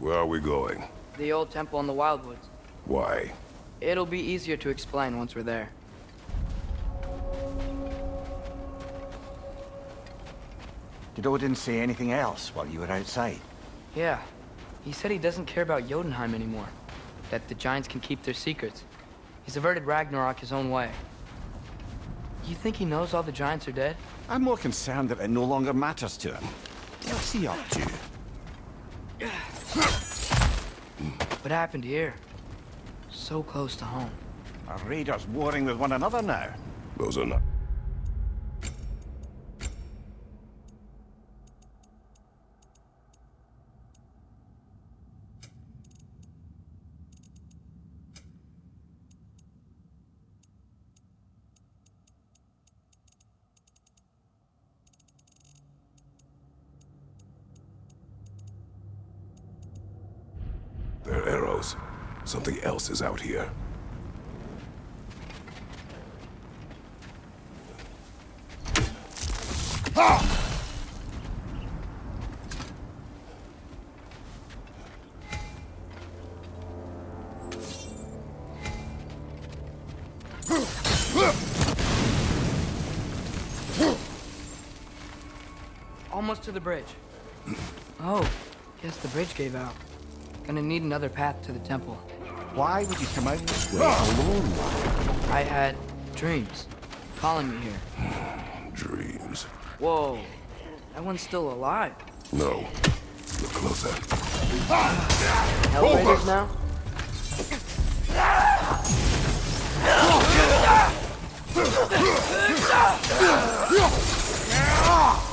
Where are we going? The old temple in the Wildwoods. Why? It'll be easier to explain once we're there. Did Odin say anything else while you were outside? Yeah. He said he doesn't care about Jotunheim anymore. That the Giants can keep their secrets. He's averted Ragnarok his own way. You think he knows all the Giants are dead? I'm more concerned that it no longer matters to him. What's he up to? What happened here? So close to home. Our raiders warring with one another now. Those are not... They're arrows. Something else is out here. Almost to the bridge. Oh, guess the bridge gave out. Gonna need another path to the temple. Why would you come out this way alone? I had dreams calling me here. Dreams. Whoa, that one's still alive. No. Look closer. Elevators now?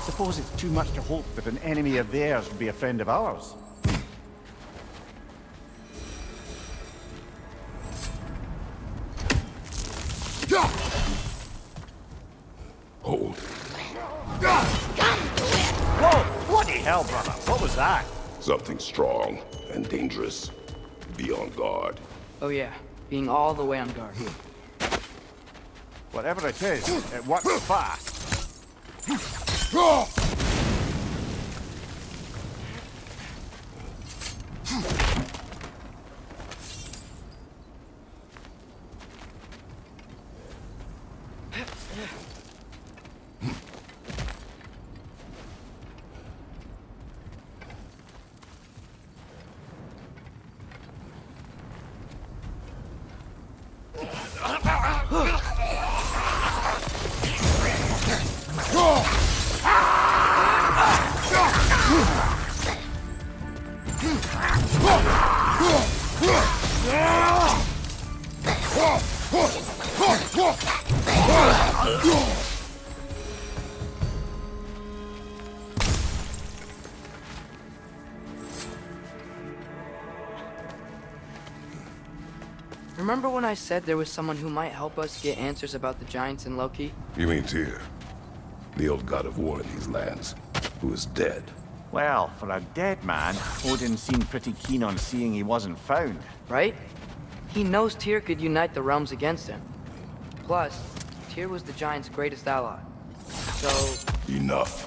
Suppose it's too much to hope that an enemy of theirs would be a friend of ours. Hold. Whoa! Bloody hell, brother! What was that? Something strong and dangerous. Be on guard. Oh yeah, being all the way on guard. Whatever it is, it works fast. Remember when I said there was someone who might help us get answers about the Giants and Loki? You mean Tyr? The old god of war in these lands, who is dead. Well, for a dead man, Odin seemed pretty keen on seeing he wasn't found. Right? He knows Tyr could unite the realms against him. Plus, Tyr was the Giants' greatest ally. So... Enough.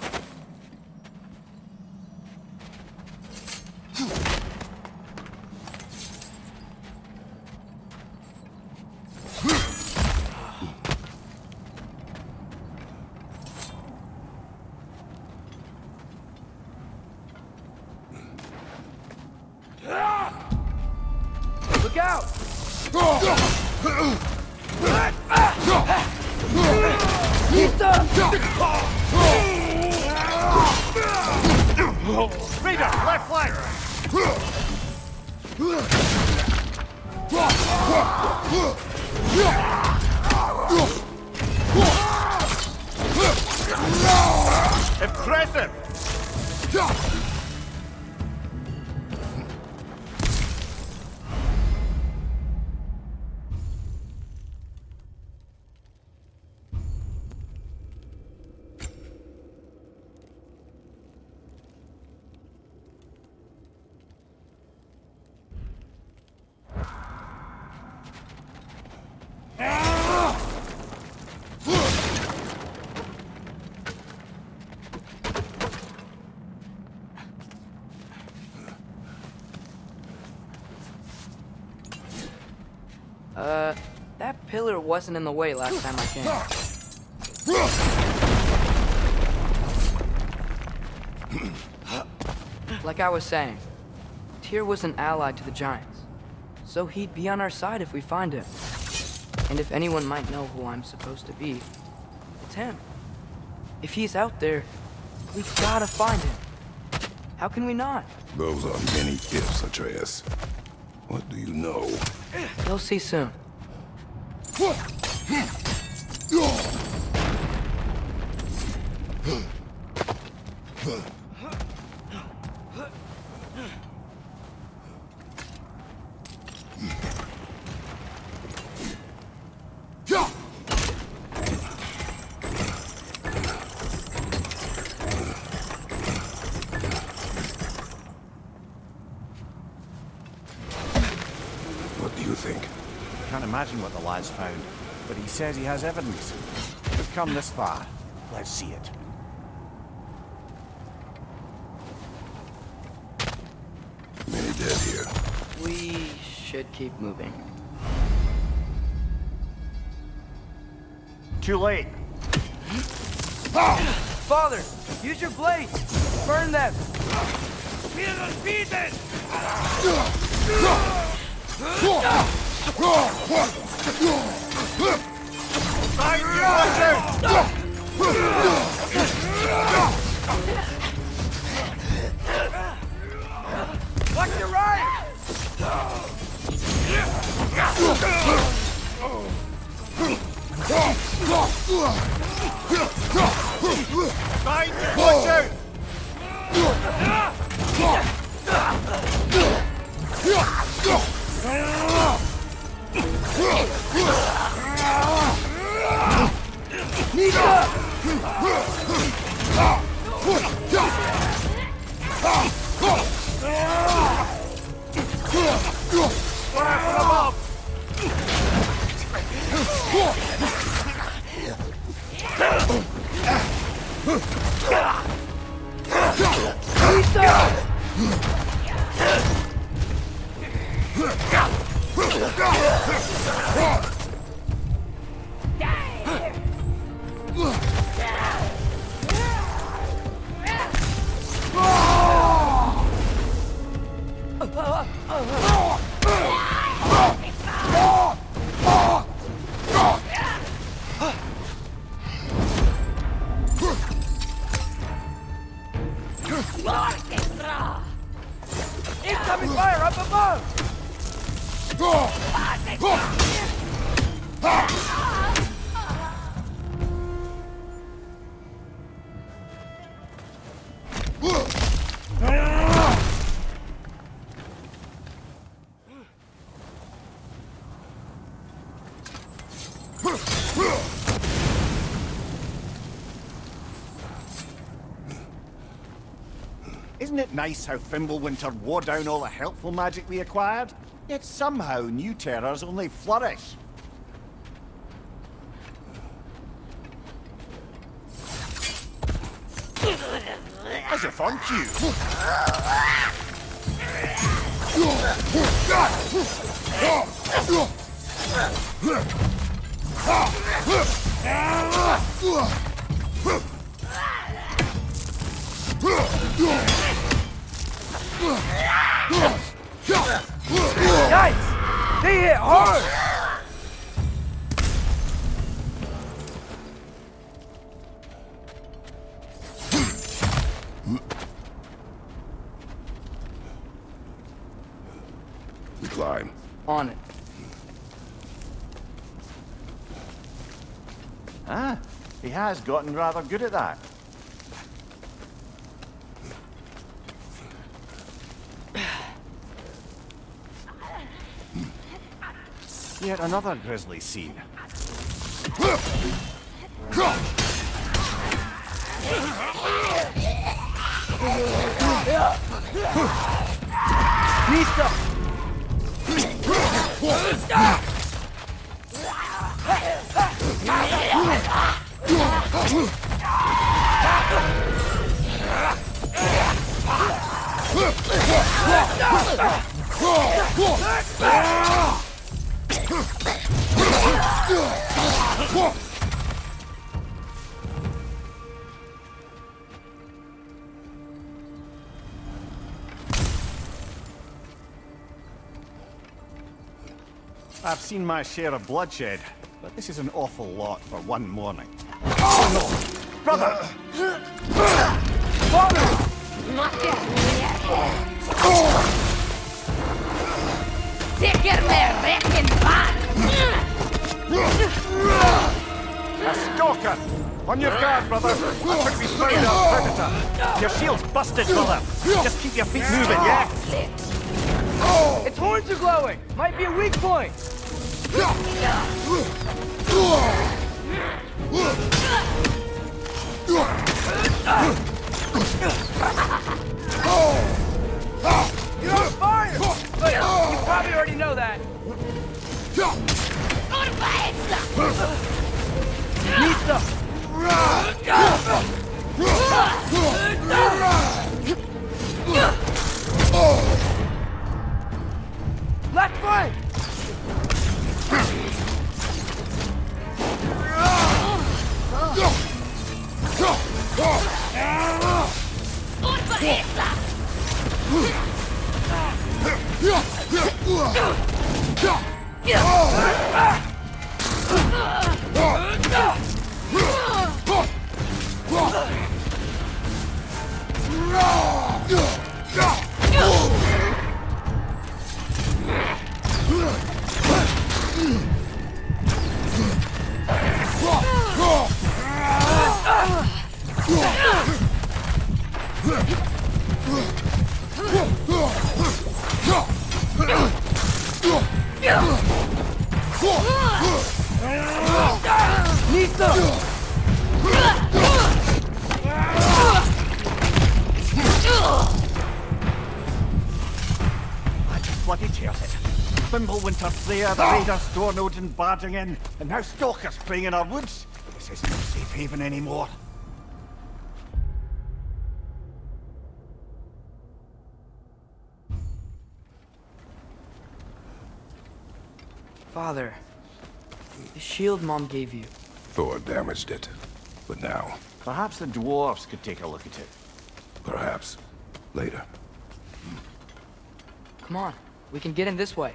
Look out! Raider, left flank! Impressive! That pillar wasn't in the way last time I came. Like I was saying, Tyr was an ally to the Giants, so he'd be on our side if we find him. And if anyone might know who I'm supposed to be, it's him. If he's out there, we've gotta find him. How can we not? Those are many ifs, Atreus. What do you know? You'll see soon. What do you think? Can't imagine what the lad's found, but he says he has evidence. We've come this far. Let's see it. Many dead here. We should keep moving. Too late. Father, use your blades! Burn them! Watch your right! Watch out! Incoming fire up above! Isn't it nice how Fimbulwinter wore down all the helpful magic we acquired? Yet somehow new terrors only flourish. As if on cue. Yikes! They hit hard! We climb. On it. Ah, he has gotten rather good at that. Yet another grisly scene. I've seen my share of bloodshed, but this is an awful lot for one morning. Oh no! Brother! Father! A stalker! On your guard, brother! I think we found our predator! Your shield's busted, brother! Just keep your feet moving, yeah? Its horns are glowing! Might be a weak point! You're on fire! But you probably already know that. Left flank! Bloody tears it. Fimbulwinter's there, the raiders, door nodes and barging in, and now stalkers playing in our woods. This isn't a safe haven anymore. Father, the shield Mom gave you. Thor damaged it. But now, Perhaps the dwarves could take a look at it. perhaps, later. Come on, we can get in this way.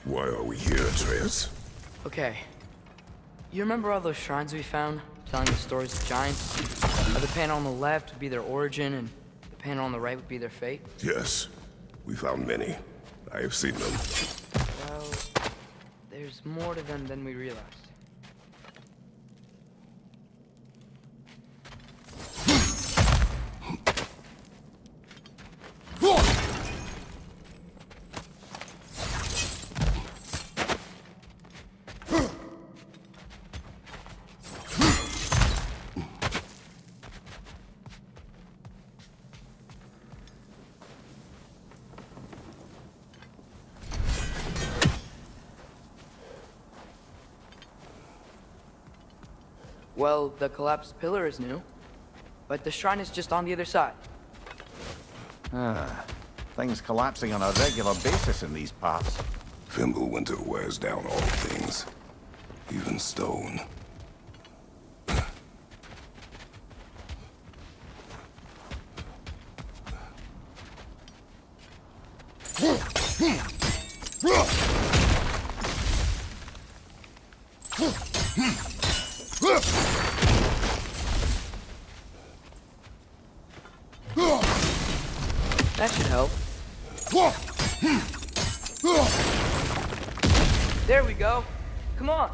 Why are we here, Atreus? Okay. You remember all those shrines we found, telling the stories of giants? How the panel on the left would be their origin, and the panel on the right would be their fate? Yes, we found many. I have seen them. Well, there's more to them than we realized. Well, the collapsed pillar is new, but the shrine is just on the other side. Things collapsing on a regular basis in these parts. Fimbulwinter wears down all things, even stone. That should help. There we go. Come on.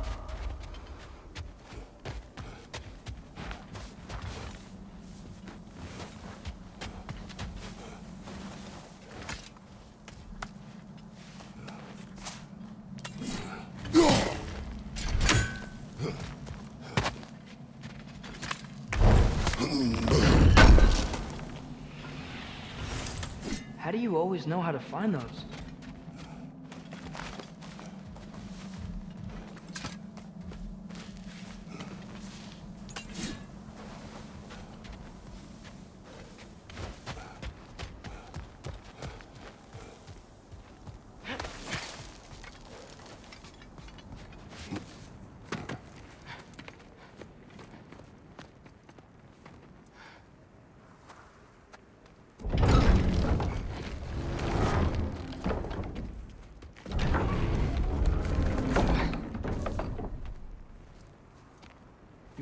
How do you always know how to find those?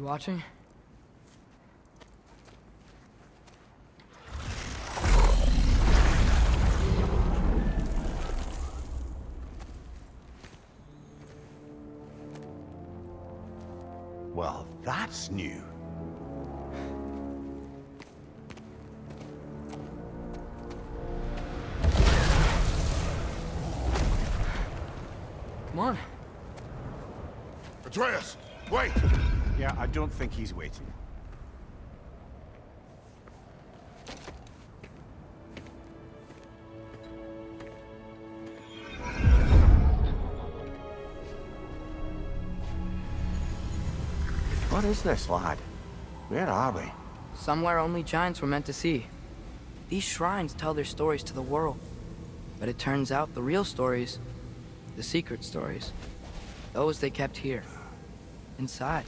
You watching? Well, that's new. Come on. Atreus, wait! Yeah, I don't think he's waiting. What is this, lad? Where are we? Somewhere only giants were meant to see. These shrines tell their stories to the world. But it turns out the real stories, the secret stories, those they kept here, inside.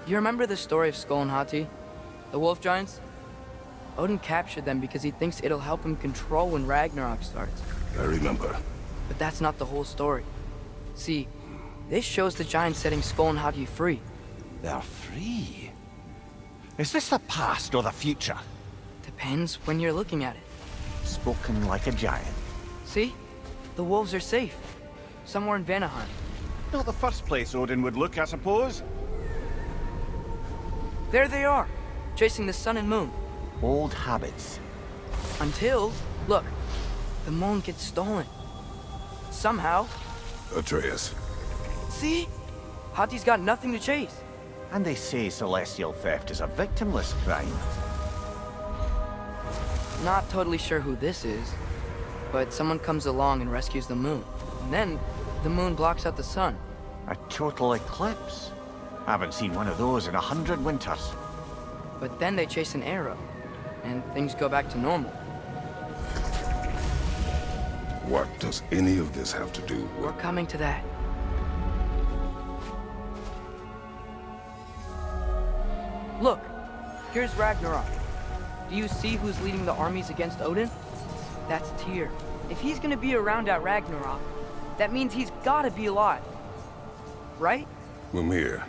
You remember the story of Skull and Hati, the wolf giants? Odin captured them because he thinks it'll help him control when Ragnarok starts. I remember. But that's not the whole story. See, this shows the giants setting Skull and Hati free. They're free. Is this the past or the future? Depends when you're looking at it. Spoken like a giant. See? The wolves are safe. Somewhere in Vanaheim. Not the first place Odin would look, I suppose. There they are, chasing the sun and moon. Old habits. Until, look, the moon gets stolen. Somehow. Atreus. See? Hati's got nothing to chase. And they say celestial theft is a victimless crime. Not totally sure who this is, but someone comes along and rescues the moon. And then, the moon blocks out the sun. A total eclipse. Haven't seen one of those in 100 winters. But then they chase an arrow, and things go back to normal. What does any of this have to do with... We're coming to that. Look, here's Ragnarok. Do you see who's leading the armies against Odin? That's Tyr. If he's gonna be around at Ragnarok, that means he's gotta be alive. Right? Mimir,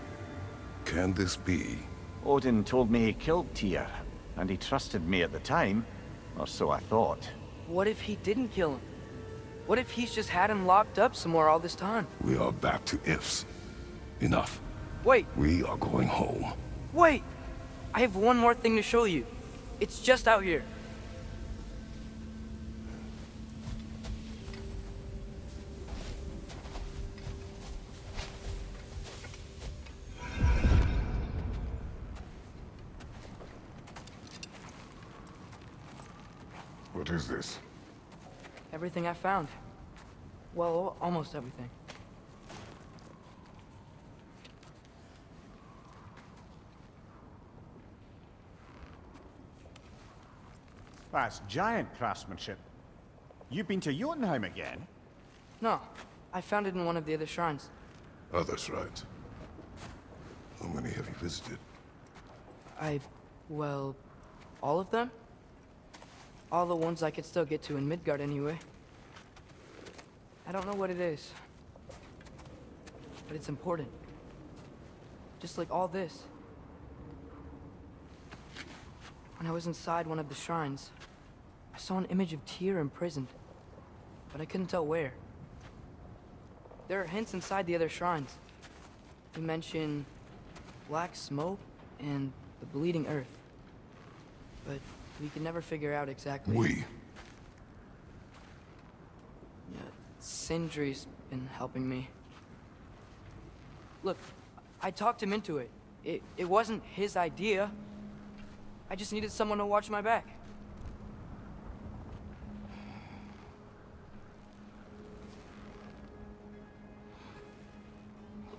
can this be? Odin told me he killed Tyr, and he trusted me at the time, or so I thought. What if he didn't kill him? What if he's just had him locked up somewhere all this time? We are back to ifs. Enough. Wait, We are going home. wait! I have one more thing to show you. It's just out here. What is this? Everything I found. Well, almost everything. That's giant craftsmanship. You've been to Jotunheim again? No, I found it in one of the other shrines. Other shrines. How many have you visited? Well, all of them? All the ones I could still get to in Midgard anyway. I don't know what it is. But it's important. Just like all this. When I was inside one of the shrines, I saw an image of Tyr imprisoned. But I couldn't tell where. There are hints inside the other shrines. They mention black smoke and the bleeding earth. But we can never figure out exactly. We. Yeah, Sindri's been helping me. Look, I talked him into it. It wasn't his idea. I just needed someone to watch my back.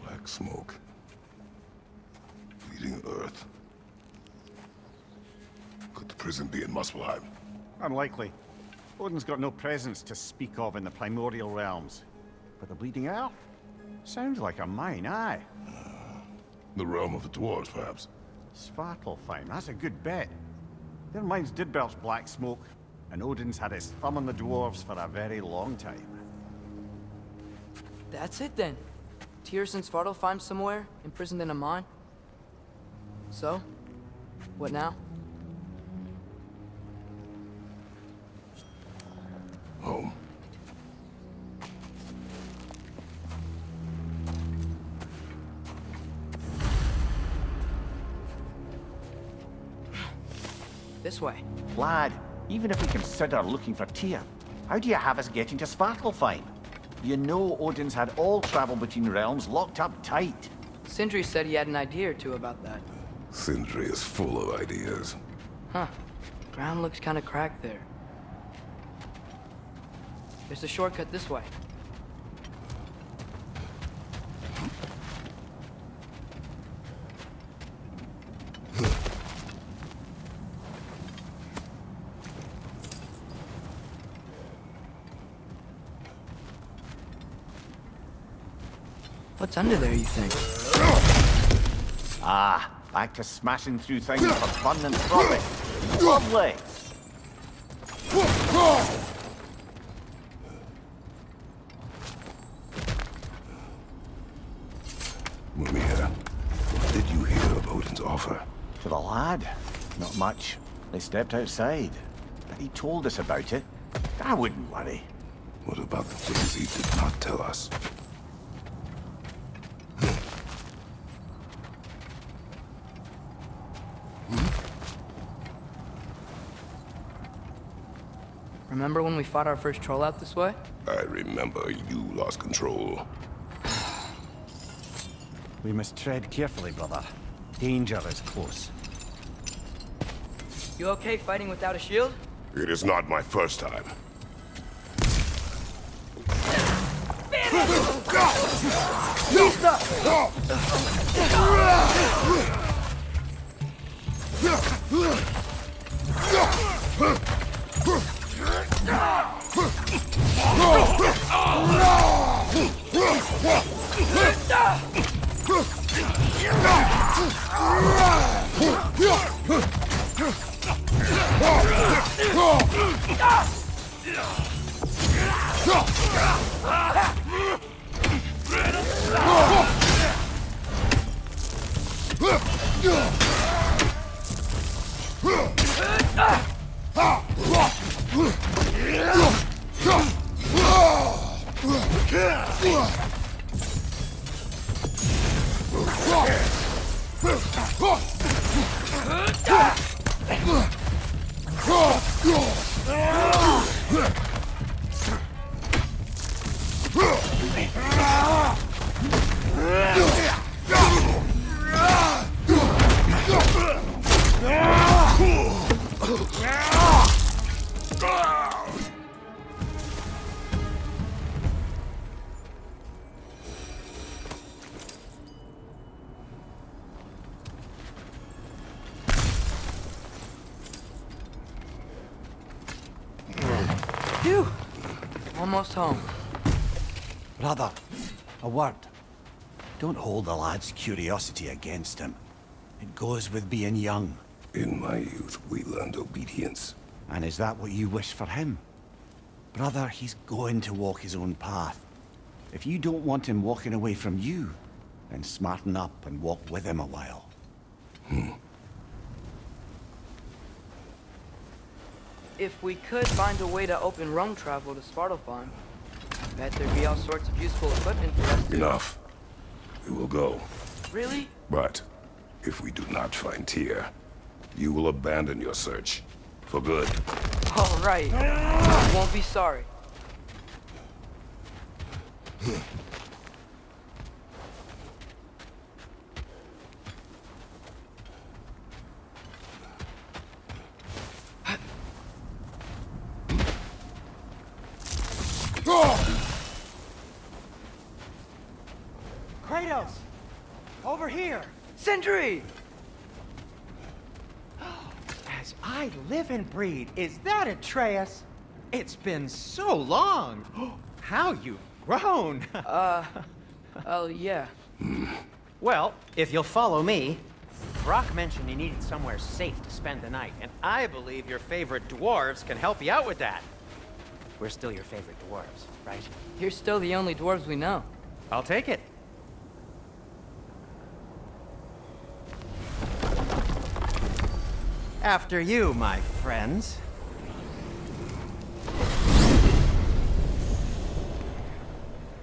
Black smoke. Bleeding earth. Could the prison be in Muspelheim? Unlikely. Odin's got no presence to speak of in the primordial realms. But the bleeding earth? Sounds like a mine, aye. The realm of the dwarves, perhaps. Svartalfheim, that's a good bet. Their mines did belch black smoke, and Odin's had his thumb on the dwarves for a very long time. That's it then. Tyr's in Svartalfheim somewhere, imprisoned in a mine. So, what now? Home. This way. Lad, even if we consider looking for Tyr, how do you have us getting to Svartalfheim? You know Odin's had all travel between realms locked up tight. Sindri said he had an idea or two about that. Sindri is full of ideas. Huh. Ground looks kind of cracked there. There's a shortcut this way. What's under there, you think? Ah, back to smashing through things for fun and profit. Lovely! Mumia, what did you hear of Odin's offer? To the lad? Not much. They stepped outside. But he told us about it. I wouldn't worry. What about the things he did not tell us? Remember when we fought our first troll out this way? I remember you lost control. We must tread carefully, brother. Danger is close. You okay fighting without a shield? It is not my first time. Phew! Almost home. Brother, a word. Don't hold the lad's curiosity against him. It goes with being young. In my youth, we learned obedience. And is that what you wish for him? Brother, he's going to walk his own path. If you don't want him walking away from you, then smarten up and walk with him a while. If we could find a way to open roam travel to Svartalfheim, I bet there'd be all sorts of useful equipment for us to... Enough. We will go. Really? But if we do not find Tyr, you will abandon your search. For good. All right. You won't be sorry. Kratos! Over here! Sindri! As I live and breathe, is that Atreus? It's been so long! How you've grown! Oh, yeah. Well, if you'll follow me, Brock mentioned you needed somewhere safe to spend the night, and I believe your favorite dwarves can help you out with that. We're still your favorite dwarves, right? You're still the only dwarves we know. I'll take it. After you, my friends.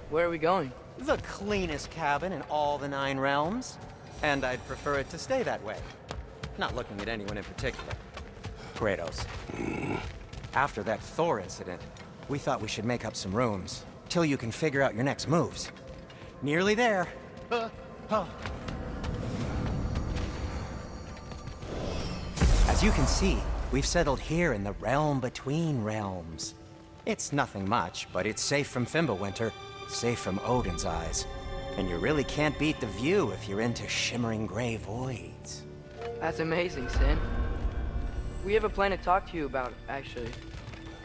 Where are we going? The cleanest cabin in all the 9 realms. And I'd prefer it to stay that way. Not looking at anyone in particular. Kratos. After that Thor incident, we thought we should make up some rooms, till you can figure out your next moves. Nearly there. As you can see, we've settled here in the realm between realms. It's nothing much, but it's safe from Fimbulwinter, safe from Odin's eyes. And you really can't beat the view if you're into shimmering gray voids. That's amazing, Sin. We have a plan to talk to you about, actually.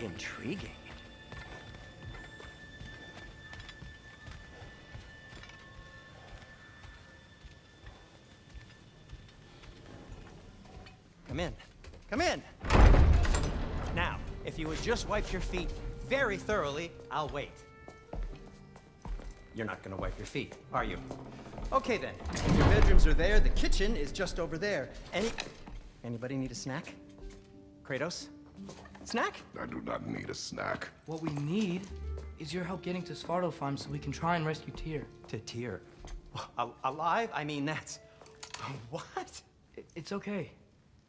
Intriguing. Come in. Come in! Now, if you would just wipe your feet very thoroughly, I'll wait. You're not gonna wipe your feet, are you? Okay then. Your bedrooms are there, the kitchen is just over there. Anybody need a snack? Kratos? Snack? I do not need a snack. What we need is your help getting to Svartalfheim so we can try and rescue Tyr. To Tyr? Alive? I mean, that's... What? It's okay.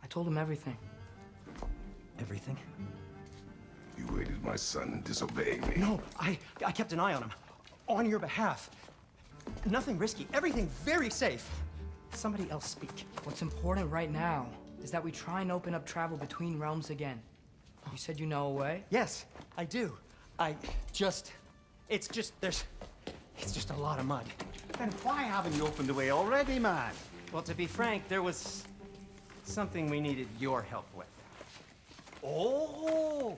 I told him everything. Everything? You aided my son disobeying me. No, I kept an eye on him. On your behalf. Nothing risky, everything very safe. Somebody else speak. What's important right now is that we try and open up travel between realms again. You said you know a way? Yes, I do. It's just a lot of mud. Then why haven't you opened the way already, man? Well, to be frank, there was something we needed your help with. Oh!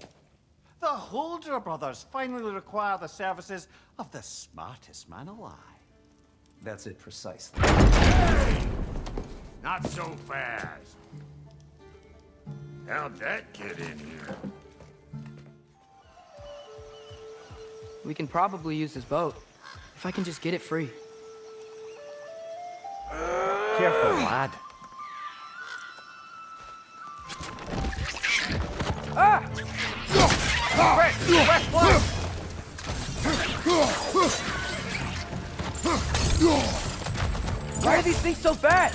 The Holder brothers finally require the services of the smartest man alive. That's it precisely. Not so fast. How'd that get in here? We can probably use this boat, if I can just get it free. Careful, lad. Why are these things so bad?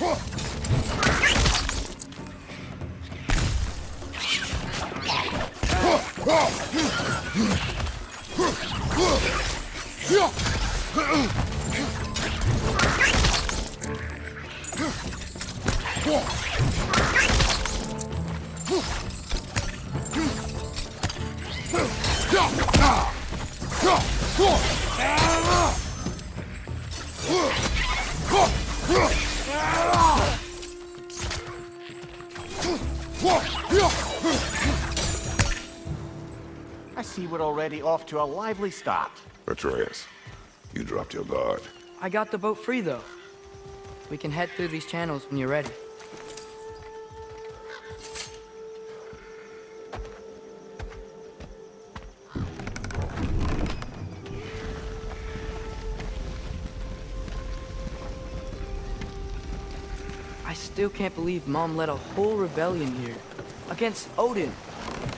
I see we're already off to a lively start. Atreus, you dropped your guard. I got the boat free, though. We can head through these channels when you're ready. I still can't believe Mom led a whole rebellion here against Odin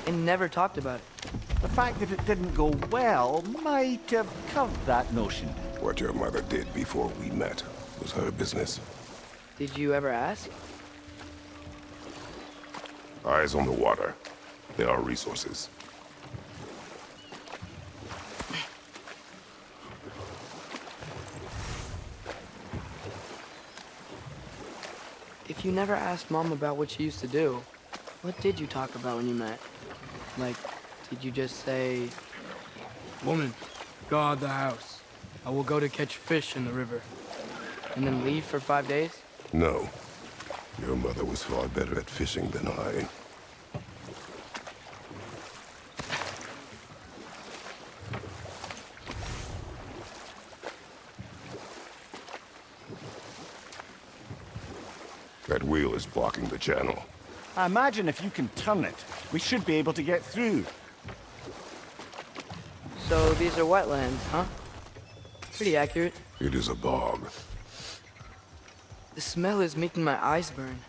and never talked about it. The fact that it didn't go well might have covered that notion. What your mother did before we met was her business. Did you ever ask? Eyes on the water. There are resources. If you never asked Mom about what she used to do, what did you talk about when you met? Like, did you just say, "Woman, guard the house. I will go to catch fish in the river," and then leave for 5 days? No. Your mother was far better at fishing than I. That wheel is blocking the channel. I imagine if you can turn it, we should be able to get through. So these are wetlands, huh? Pretty accurate. It is a bog. The smell is making my eyes burn.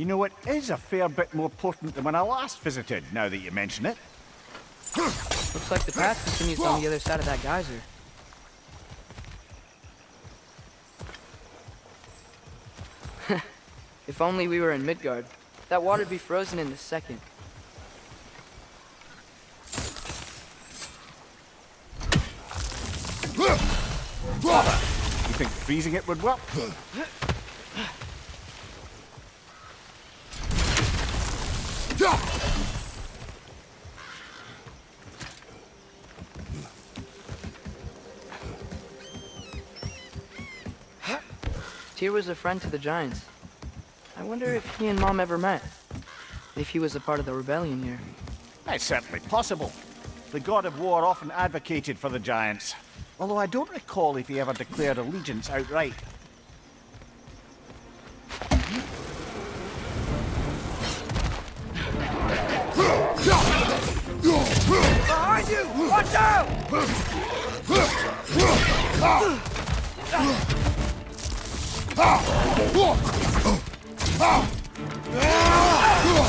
You know, it is a fair bit more potent than when I last visited, now that you mention it. Looks like the path continues on the other side of that geyser. If only we were in Midgard. That water'd be frozen in a second. You think freezing it would work? Tyr was a friend to the Giants. I wonder if he and Mom ever met. If he was a part of the rebellion here. It's certainly possible. The God of War often advocated for the Giants. Although I don't recall if he ever declared allegiance outright. Behind you! Watch out!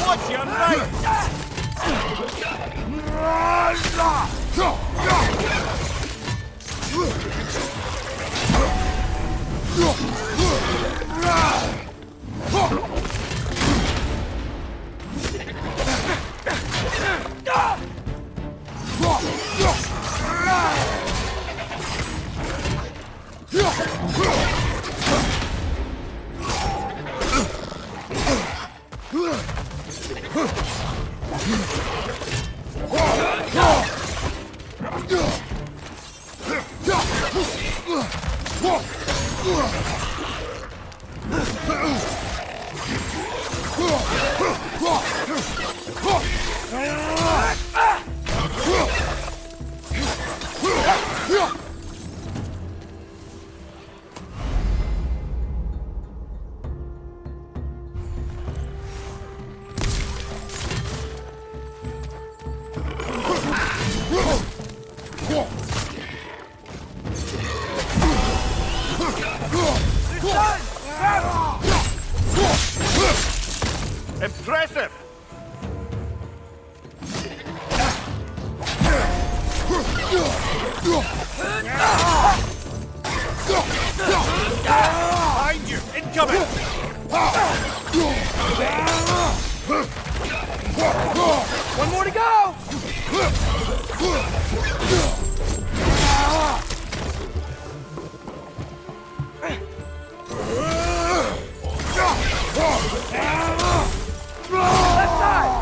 What's your right? Impressive! Behind you! Incoming! One more to go! Left side!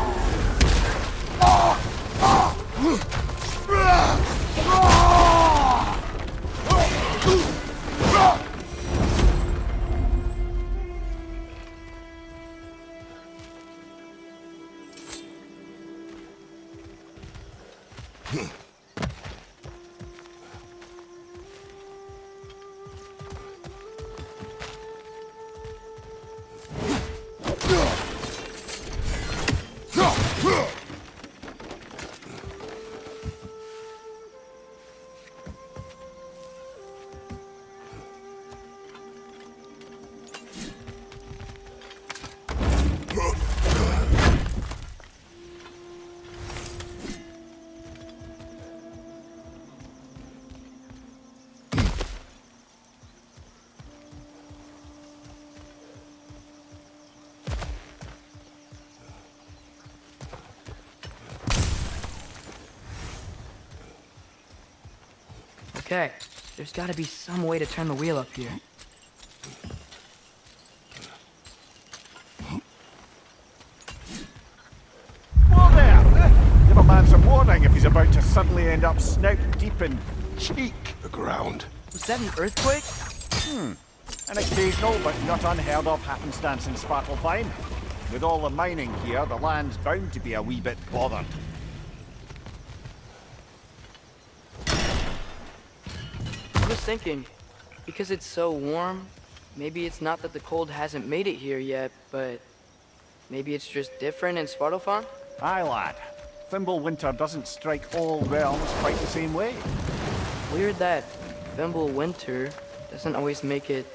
Okay, there's gotta be some way to turn the wheel up here. Whoa there! Give a man some warning if he's about to suddenly end up snout deep in cheek. The ground. Was that an earthquake? An occasional but not unheard of happenstance in Svartalfheim. With all the mining here, the land's bound to be a wee bit bothered. I was thinking, because it's so warm, maybe it's not that the cold hasn't made it here yet, but maybe it's just different in Svartalfheim? Aye, lad. Thimble winter doesn't strike all realms quite the same way. Weird that Thimble winter doesn't always make it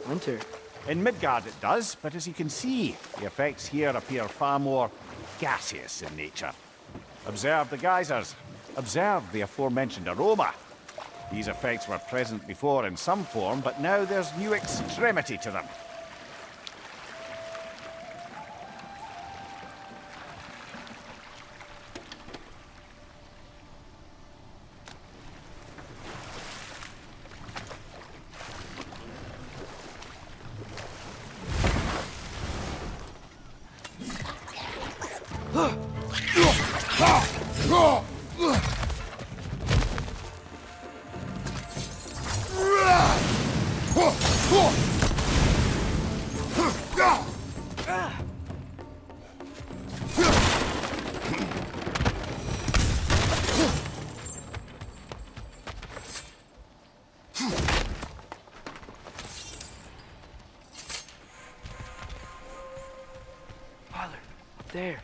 winter. In Midgard it does, but as you can see, the effects here appear far more gaseous in nature. Observe the geysers. Observe the aforementioned aroma. These effects were present before in some form, but now there's new extremity to them. Father, up there.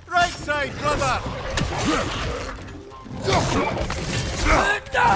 Right side, brother! Right side!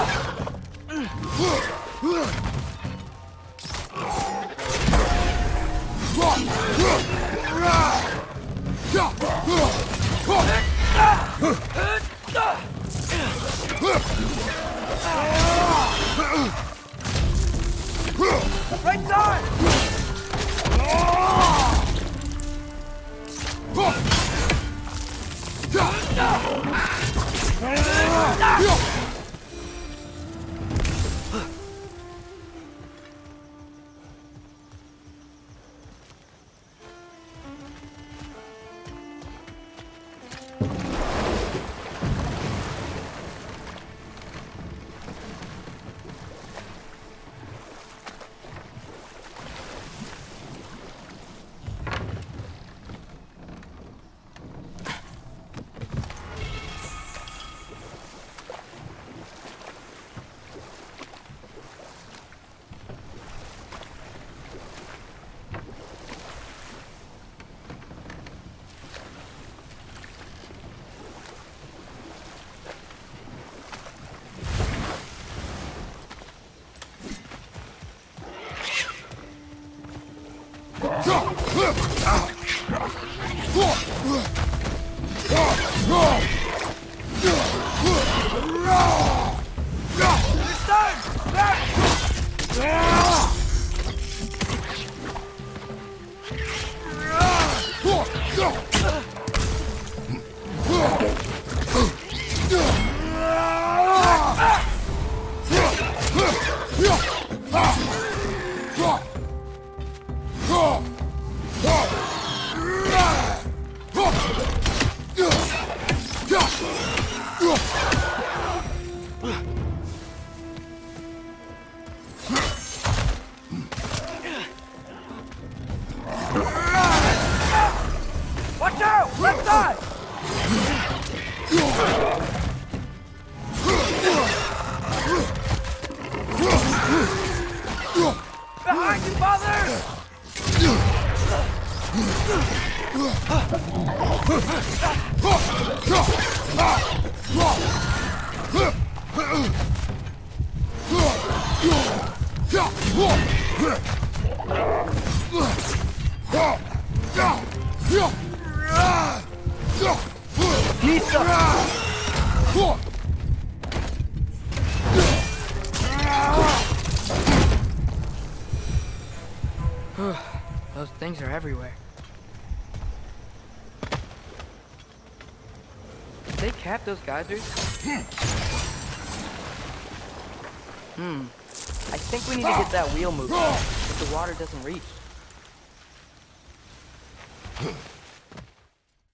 Watch out! Left side! Behind you, father! Those things are everywhere. Did they cap those geysers? I think we need to get that wheel moving, if the water doesn't reach.